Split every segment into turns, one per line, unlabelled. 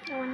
Dan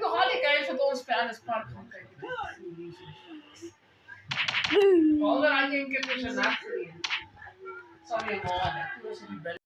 nog had ik even ons spellenspart gaan kijken. Wel, dan had je een keer tussen nacht. Sorry, man.